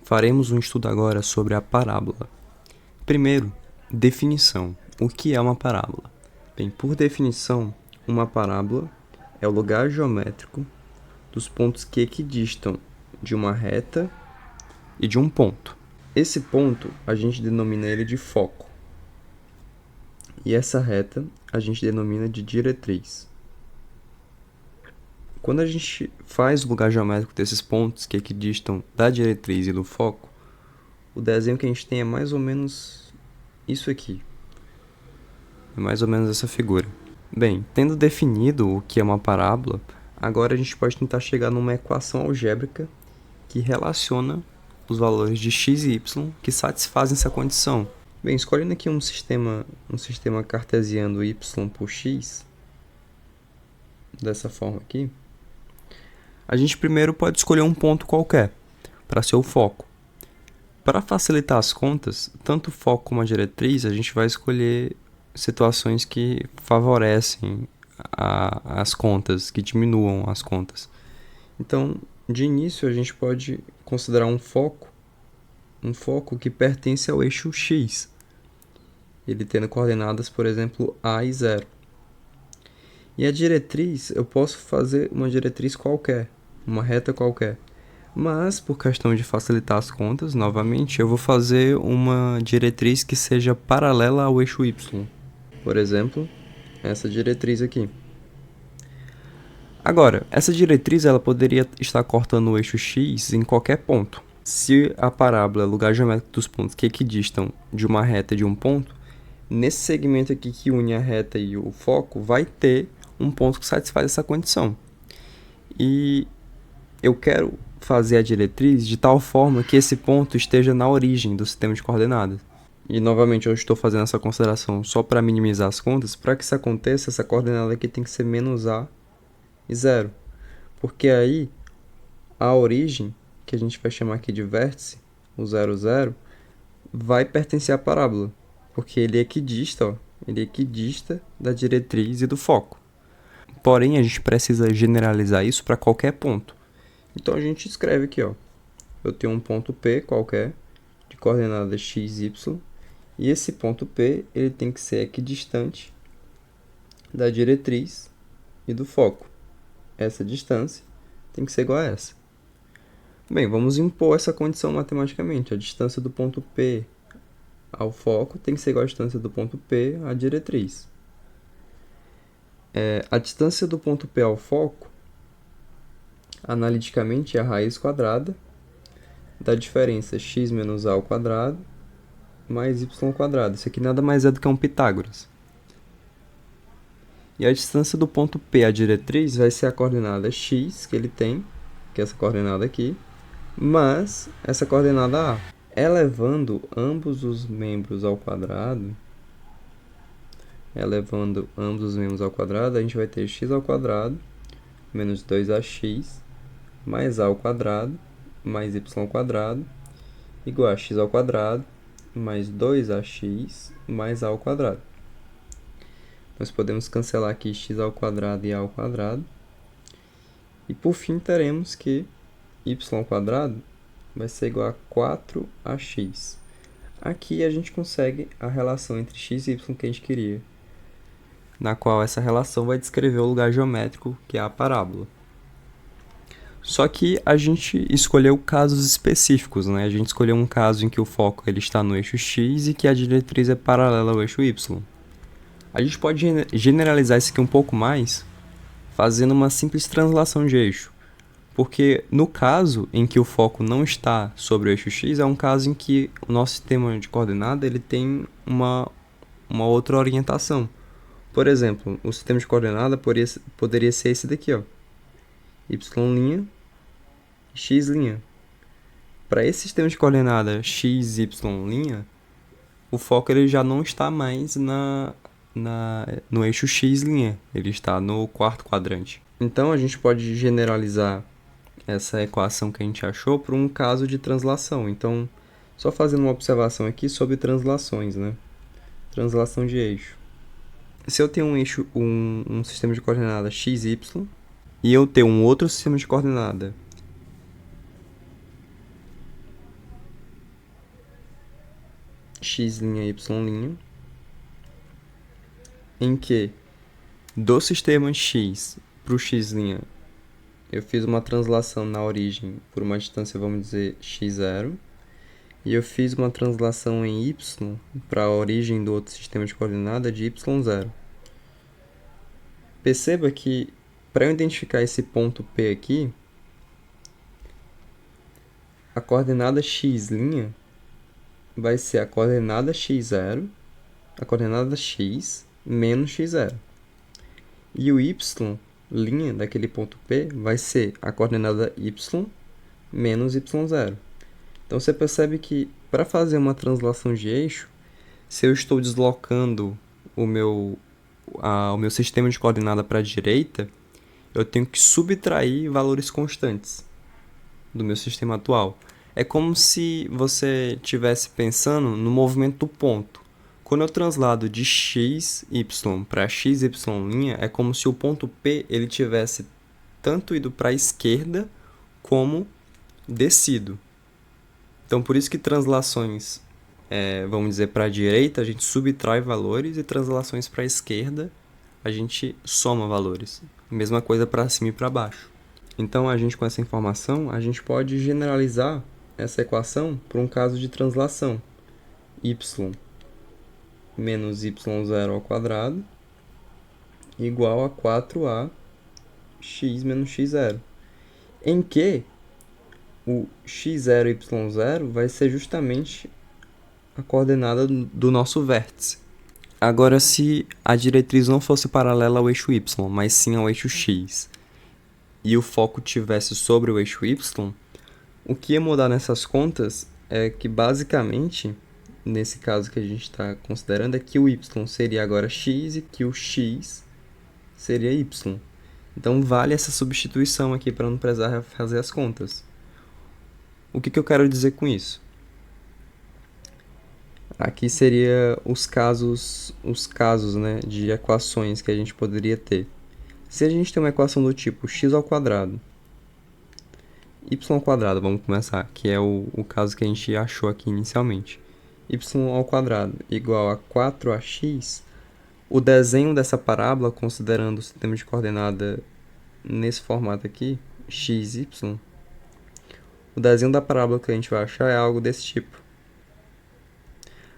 Faremos um estudo agora sobre a parábola. Primeiro, definição. O que é uma parábola? Bem, por definição, uma parábola é o lugar geométrico dos pontos que equidistam de uma reta e de um ponto. Esse ponto a gente denomina ele de foco. E essa reta a gente denomina de diretriz. Quando a gente faz o lugar geométrico desses pontos que equidistam da diretriz e do foco, o desenho que a gente tem é mais ou menos isso aqui. É mais ou menos essa figura. Bem, tendo definido o que é uma parábola, agora a gente pode tentar chegar numa equação algébrica que relaciona os valores de x e y que satisfazem essa condição. Bem, escolhendo aqui um sistema cartesiano y por x, dessa forma aqui, a gente primeiro pode escolher um ponto qualquer para ser o foco. Para facilitar as contas, tanto o foco como a diretriz, a gente vai escolher situações que favorecem as contas, que diminuam as contas. Então, de início, a gente pode considerar um foco que pertence ao eixo x, ele tendo coordenadas, por exemplo, a e 0. E a diretriz, eu posso fazer uma diretriz qualquer, uma reta qualquer. Mas, por questão de facilitar as contas, novamente, eu vou fazer uma diretriz que seja paralela ao eixo y. Por exemplo, essa diretriz aqui. Agora, essa diretriz ela poderia estar cortando o eixo x em qualquer ponto. Se a parábola é o lugar geométrico dos pontos que equidistam de uma reta e de um ponto, nesse segmento aqui que une a reta e o foco, vai ter um ponto que satisfaz essa condição. E eu quero fazer a diretriz de tal forma que esse ponto esteja na origem do sistema de coordenadas. E, novamente, eu estou fazendo essa consideração só para minimizar as contas. Para que isso aconteça, essa coordenada aqui tem que ser menos a e 0. Porque aí, a origem, que a gente vai chamar aqui de vértice, o 0, 0, vai pertencer à parábola. Porque ele é equidista, ele é equidista da diretriz e do foco. Porém, a gente precisa generalizar isso para qualquer ponto. Então, a gente escreve aqui, ó. Eu tenho um ponto P qualquer, de coordenadas x, y, e esse ponto P ele tem que ser equidistante da diretriz e do foco. Essa distância tem que ser igual a essa. Bem, vamos impor essa condição matematicamente. A distância do ponto P ao foco tem que ser igual à distância do ponto P à diretriz. A distância do ponto P ao foco, analiticamente, é a raiz quadrada da diferença x menos a ao quadrado mais y ao quadrado. Isso aqui nada mais é do que um Pitágoras. E a distância do ponto P à diretriz vai ser a coordenada x que ele tem, que é essa coordenada aqui, mas essa coordenada a. Elevando ambos os membros ao quadrado, a gente vai ter x ao quadrado menos 2ax mais a ao quadrado mais y ao quadrado igual a x ao quadrado mais 2ax mais a ao quadrado. Nós podemos cancelar aqui x ao quadrado e a ao quadrado. E por fim teremos que y ao quadrado vai ser igual a 4ax. Aqui a gente consegue a relação entre x e y que a gente queria, na qual essa relação vai descrever o lugar geométrico, que é a parábola. Só que a gente escolheu casos específicos, né? A gente escolheu um caso em que o foco ele está no eixo x e que a diretriz é paralela ao eixo y. A gente pode generalizar isso aqui um pouco mais, fazendo uma simples translação de eixo. Porque no caso em que o foco não está sobre o eixo x, é um caso em que o nosso sistema de coordenada ele tem uma outra orientação. Por exemplo, o sistema de coordenada poderia ser esse daqui, ó. Y', x'. Para esse sistema de coordenada x, y', o foco ele já não está mais no eixo x', ele está no quarto quadrante. Então, a gente pode generalizar essa equação que a gente achou para um caso de translação. Então, só fazendo uma observação aqui sobre translações, né? Translação de eixo. Se eu tenho um sistema de coordenada x, y, e eu tenho um outro sistema de coordenada x', y', em que do sistema x para o x', eu fiz uma translação na origem por uma distância, vamos dizer, x0, e eu fiz uma translação em y para a origem do outro sistema de coordenada de y0. Perceba que, para eu identificar esse ponto P aqui, a coordenada x' vai ser a coordenada x0, a coordenada x menos x0. E o y' daquele ponto P vai ser a coordenada y menos y0. Então você percebe que, para fazer uma translação de eixo, se eu estou deslocando o meu sistema de coordenada para a direita, eu tenho que subtrair valores constantes do meu sistema atual. É como se você estivesse pensando no movimento do ponto. Quando eu translado de x, y para x, y', é como se o ponto P ele tivesse tanto ido para a esquerda como descido. Então, por isso que translações, vamos dizer, para a direita, a gente subtrai valores, e translações para a esquerda, a gente soma valores. Mesma coisa para cima e para baixo. Então, a gente, com essa informação, a gente pode generalizar essa equação para um caso de translação. Y menos y0 ao quadrado igual a 4a x menos x0, em que o x0 e y0 vai ser justamente a coordenada do nosso vértice. Agora, se a diretriz não fosse paralela ao eixo y, mas sim ao eixo x, e o foco tivesse sobre o eixo y, o que ia mudar nessas contas é que, basicamente, nesse caso que a gente está considerando, é que o y seria agora x e que o x seria y. Então, vale essa substituição aqui para não precisar fazer as contas. O que eu quero dizer com isso? Aqui seria os casos, né, de equações que a gente poderia ter. Se a gente tem uma equação do tipo x ao quadrado, y ao quadrado, vamos começar, que é o caso que a gente achou aqui inicialmente. Y ao quadrado igual a 4ax, o desenho dessa parábola, considerando o sistema de coordenada nesse formato aqui, x, y, o desenho da parábola que a gente vai achar é algo desse tipo.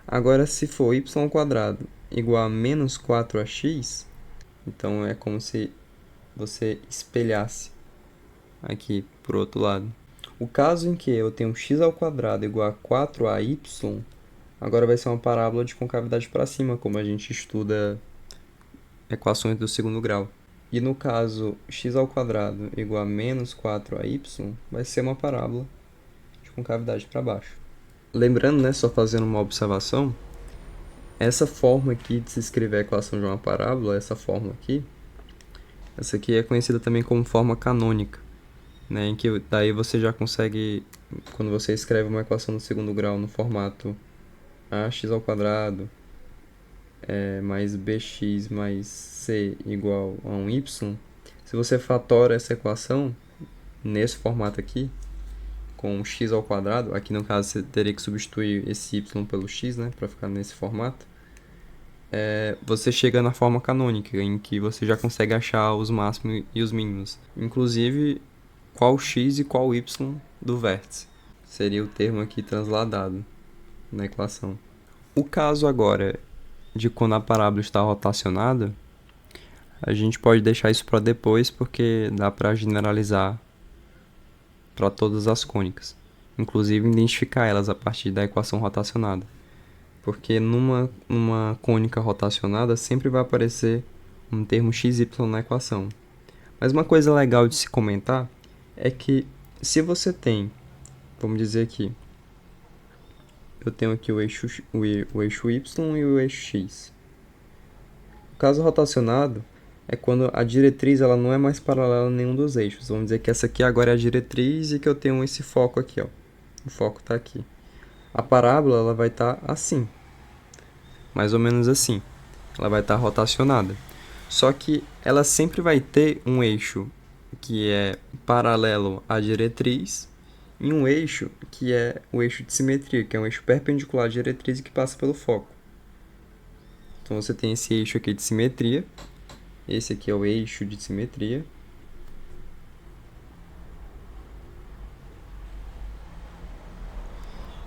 Agora, se for y ao quadrado igual a menos 4ax, então é como se você espelhasse aqui para o outro lado. O caso em que eu tenho x ao quadrado igual a 4ay, agora vai ser uma parábola de concavidade para cima, como a gente estuda equações do segundo grau. E no caso x ao quadrado igual a menos 4ay, vai ser uma parábola de concavidade para baixo. Lembrando, né, só fazendo uma observação, essa forma aqui de se escrever a equação de uma parábola, essa fórmula aqui, essa aqui é conhecida também como forma canônica, né, em que daí você já consegue, quando você escreve uma equação do segundo grau no formato ax ao quadrado mais bx mais c igual a um y, se você fatora essa equação nesse formato aqui, com x ao quadrado, aqui no caso você teria que substituir esse y pelo x, né, para ficar nesse formato, você chega na forma canônica, em que você já consegue achar os máximos e os mínimos, inclusive qual x e qual y do vértice. Seria o termo aqui transladado na equação. O caso agora de quando a parábola está rotacionada, a gente pode deixar isso para depois, porque dá para generalizar para todas as cônicas, inclusive identificar elas a partir da equação rotacionada, porque numa cônica rotacionada sempre vai aparecer um termo xy na equação. Mas uma coisa legal de se comentar é que se você tem, vamos dizer aqui, eu tenho aqui o eixo y e o eixo x. O caso rotacionado é quando a diretriz ela não é mais paralela a nenhum dos eixos. Vamos dizer que essa aqui agora é a diretriz e que eu tenho esse foco aqui, ó. O foco está aqui. A parábola ela vai estar assim, mais ou menos assim. Ela vai estar rotacionada. Só que ela sempre vai ter um eixo que é paralelo à diretriz em um eixo que é o eixo de simetria, que é um eixo perpendicular à diretriz e que passa pelo foco. Então você tem esse eixo aqui de simetria, esse aqui é o eixo de simetria.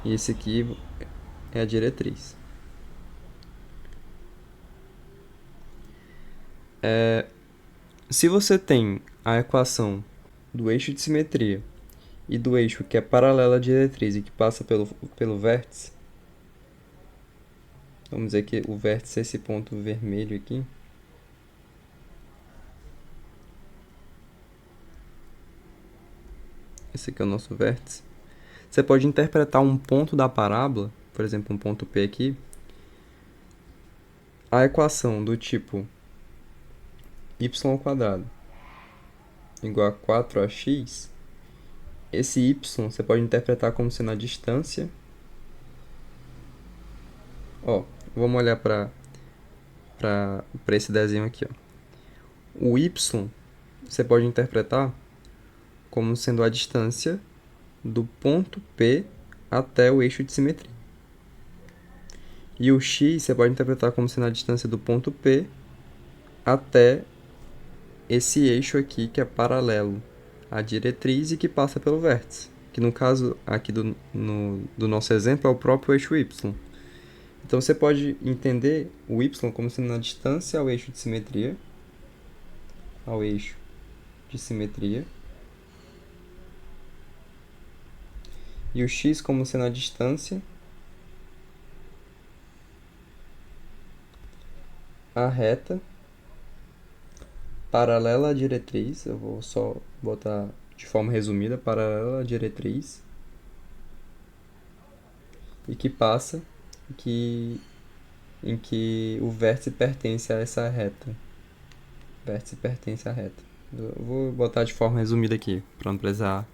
E esse aqui é a diretriz. Se você tem a equação do eixo de simetria e do eixo que é paralelo à diretriz e que passa pelo vértice, vamos dizer que o vértice é esse ponto vermelho aqui. Esse aqui é o nosso vértice. Você pode interpretar um ponto da parábola, por exemplo, um ponto P aqui, a equação do tipo y² igual a 4ax, esse y você pode interpretar como sendo a distância. Vamos olhar para esse desenho aqui. O y você pode interpretar como sendo a distância do ponto P até o eixo de simetria. E o x você pode interpretar como sendo a distância do ponto P até esse eixo aqui que é paralelo à diretriz e que passa pelo vértice, que no caso aqui do nosso exemplo é o próprio eixo y. Então você pode entender o y como sendo a distância ao eixo de simetria, e o x como sendo a distância à reta paralela à diretriz. Eu vou só botar de forma resumida, paralela à diretriz, e que passa em que o vértice pertence a essa reta. Eu vou botar de forma resumida aqui, para não precisar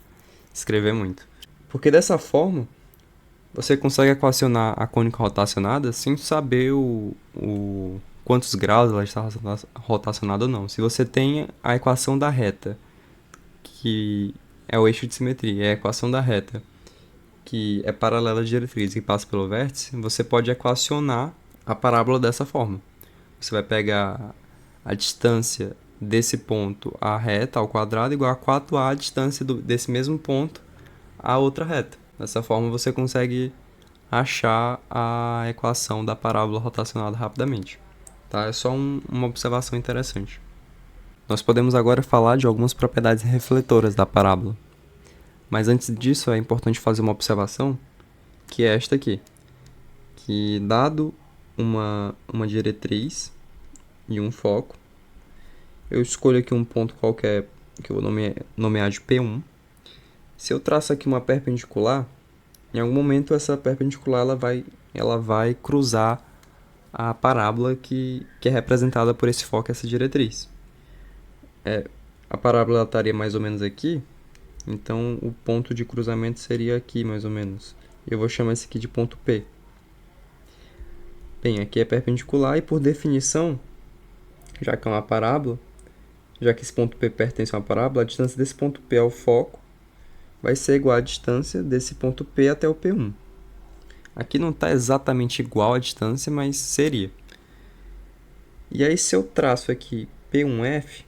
escrever muito. Porque dessa forma, você consegue equacionar a cônica rotacionada sem saber quantos graus ela está rotacionada ou não. Se você tem a equação da reta, que é o eixo de simetria, e a equação da reta, que é paralela à diretriz e passa pelo vértice, você pode equacionar a parábola dessa forma. Você vai pegar a distância desse ponto à reta ao quadrado igual a 4a a distância desse mesmo ponto à outra reta. Dessa forma você consegue achar a equação da parábola rotacionada rapidamente. Tá? É só uma observação interessante. Nós podemos agora falar de algumas propriedades refletoras da parábola. Mas antes disso é importante fazer uma observação, que é esta aqui. Que dado uma diretriz e um foco, eu escolho aqui um ponto qualquer que eu vou nomear de P1. Se eu traço aqui uma perpendicular, em algum momento essa perpendicular ela vai cruzar a parábola que é representada por esse foco, essa diretriz. A parábola estaria mais ou menos aqui, então o ponto de cruzamento seria aqui mais ou menos. Eu vou chamar esse aqui de ponto P. Bem, aqui é perpendicular e por definição, já que é uma parábola, já que esse ponto P pertence a uma parábola, a distância desse ponto P ao foco vai ser igual à distância desse ponto P até o P1. Aqui não está exatamente igual a distância, mas seria. E aí se eu traço aqui P1F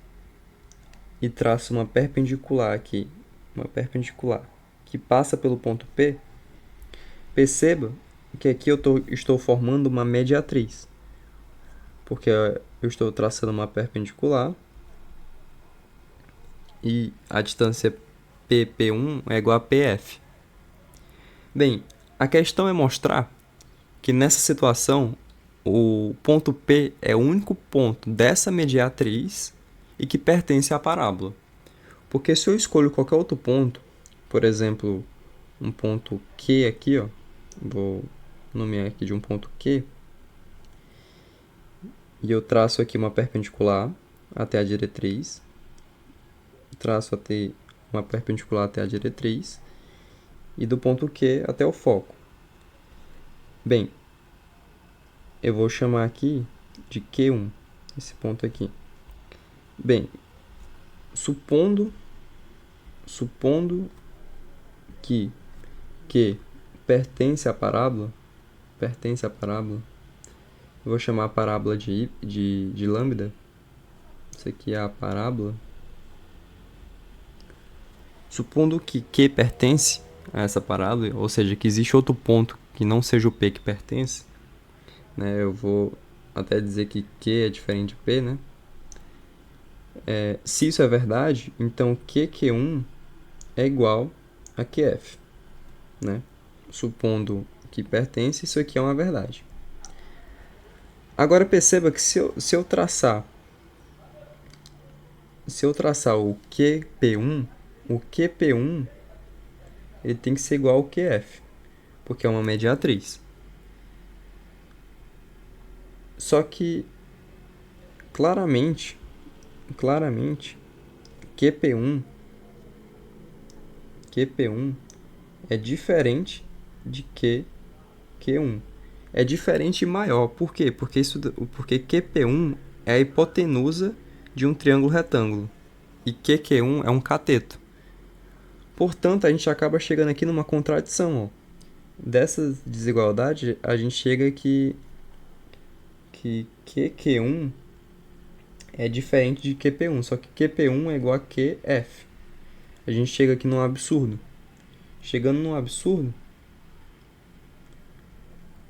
e traço uma perpendicular aqui, que passa pelo ponto P, perceba que aqui eu estou formando uma mediatriz, porque eu estou traçando uma perpendicular e a distância PP1 é igual a PF. Bem, a questão é mostrar que nessa situação o ponto P é o único ponto dessa mediatriz e que pertence à parábola. Porque se eu escolho qualquer outro ponto, por exemplo, um ponto Q aqui, vou nomear aqui de um ponto Q, e eu traço aqui uma perpendicular até a diretriz, traço uma perpendicular até a diretriz, e do ponto Q até o foco. Bem, eu vou chamar aqui de Q1, esse ponto aqui. Bem, supondo que Q pertence à parábola, eu vou chamar a parábola de lambda. Isso aqui é a parábola. Supondo que Q pertence a essa parábola, ou seja, que existe outro ponto que não seja o P que pertence, né? Eu vou até dizer que Q é diferente de P, né? Se isso é verdade, então QQ1 é igual a QF, né? Supondo que pertence, isso aqui é uma verdade. Agora perceba que se eu traçar o QP1, o QP1 ele tem que ser igual ao QF, porque é uma mediatriz. Só que claramente QP1 é diferente de Q1. É diferente e maior. Por quê? Porque QP1 é a hipotenusa de um triângulo retângulo e QQ1 é um cateto. Portanto, a gente acaba chegando aqui numa contradição. Ó. Dessa desigualdade, a gente chega que QQ1 é diferente de QP1, só que QP1 é igual a QF. A gente chega aqui num absurdo. Chegando num absurdo,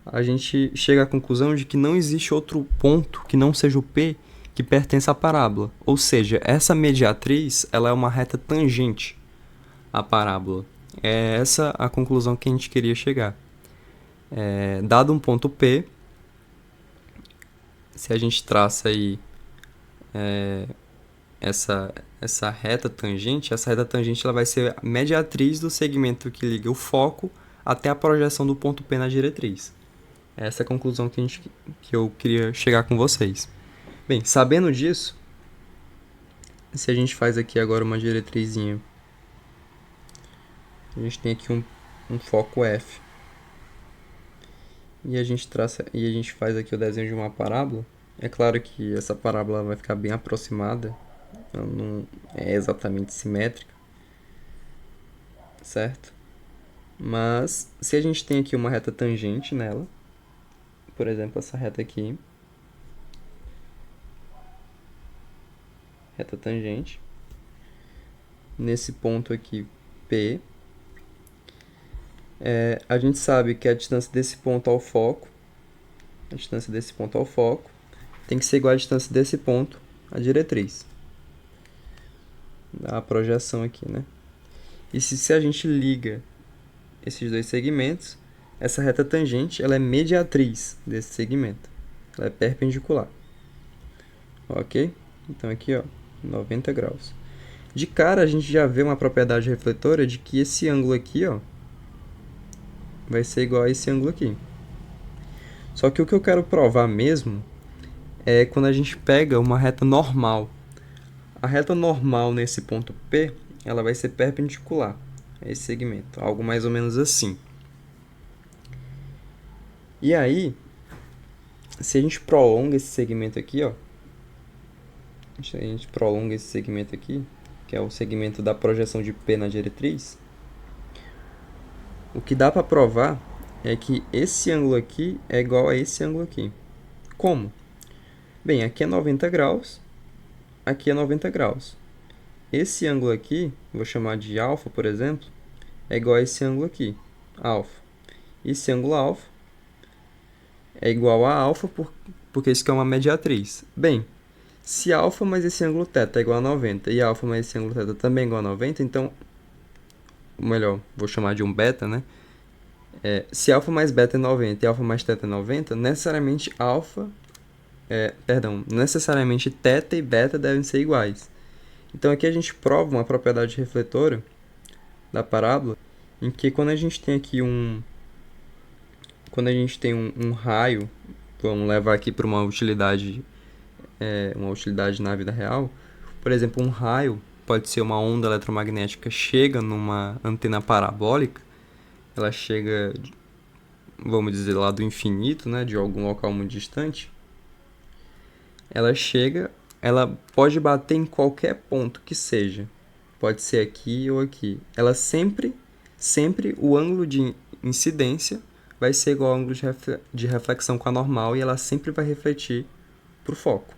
a gente chega à conclusão de que não existe outro ponto que não seja o P que pertence à parábola. Ou seja, essa mediatriz ela é uma reta tangente à parábola. É essa a conclusão que a gente queria chegar. Dado um ponto P, se a gente traça aí essa reta tangente ela vai ser a mediatriz do segmento que liga o foco até a projeção do ponto P na diretriz. Essa é a conclusão que eu queria chegar com vocês. Bem, sabendo disso, se a gente faz aqui agora uma diretrizinha, a gente tem aqui um foco F. E a gente faz aqui o desenho de uma parábola. É claro que essa parábola vai ficar bem aproximada, ela não é exatamente simétrica, certo? Mas se a gente tem aqui uma reta tangente nela, por exemplo, essa reta aqui, reta tangente, nesse ponto aqui P, a gente sabe que a distância desse ponto ao foco, tem que ser igual à distância desse ponto à diretriz. A projeção aqui, né? E se a gente liga esses dois segmentos, essa reta tangente ela é mediatriz desse segmento. Ela é perpendicular. Ok? Então aqui, ó, 90 graus. De cara, a gente já vê uma propriedade refletora de que esse ângulo aqui, ó, vai ser igual a esse ângulo aqui. Só que o que eu quero provar mesmo é quando a gente pega uma reta normal. A reta normal nesse ponto P, ela vai ser perpendicular a esse segmento, algo mais ou menos assim. E aí, se a gente prolonga esse segmento aqui, ó, que é o segmento da projeção de P na diretriz, o que dá para provar é que esse ângulo aqui é igual a esse ângulo aqui. Como? Bem, aqui é 90 graus, aqui é 90 graus. Esse ângulo aqui, vou chamar de alfa, por exemplo, é igual a esse ângulo aqui, alfa. Esse ângulo alfa é igual a alfa porque isso aqui é uma mediatriz. Bem, se alfa mais esse ângulo θ é igual a 90 e alfa mais esse ângulo θ também é igual a 90, então, melhor, vou chamar de um beta, né? Se alfa mais beta é 90 e alfa mais θ é 90, necessariamente necessariamente θ e beta devem ser iguais. Então aqui a gente prova uma propriedade refletora da parábola, em que quando a gente tem aqui um raio, vamos levar aqui para uma utilidade na vida real, por exemplo, um raio pode ser uma onda eletromagnética, chega numa antena parabólica, ela chega, vamos dizer, lá do infinito, né, de algum local muito distante, ela pode bater em qualquer ponto que seja, pode ser aqui ou aqui, ela sempre sempre o ângulo de incidência vai ser igual ao ângulo de reflexão com a normal e ela sempre vai refletir para o foco.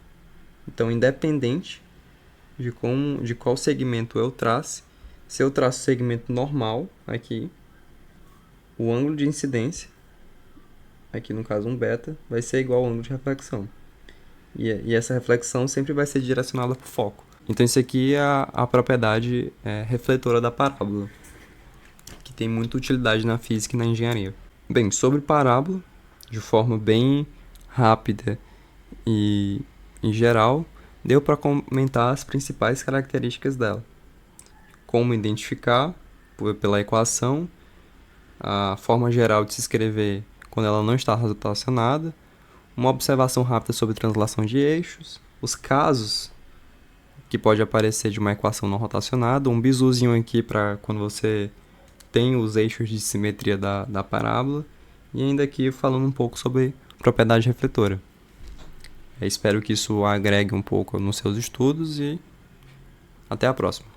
Então, independente de qual segmento eu trace, se eu traço o segmento normal aqui, o ângulo de incidência, aqui no caso um beta, vai ser igual ao ângulo de reflexão. E essa reflexão sempre vai ser direcionada para o foco. Então isso aqui é a propriedade refletora da parábola, que tem muita utilidade na física e na engenharia. Bem, sobre parábola, de forma bem rápida e em geral, deu para comentar as principais características dela. Como identificar pela equação, a forma geral de se escrever quando ela não está rotacionada, uma observação rápida sobre translação de eixos, os casos que pode aparecer de uma equação não rotacionada, um bisuzinho aqui para quando você tem os eixos de simetria da parábola, e ainda aqui falando um pouco sobre propriedade refletora. Espero que isso agregue um pouco nos seus estudos e até a próxima.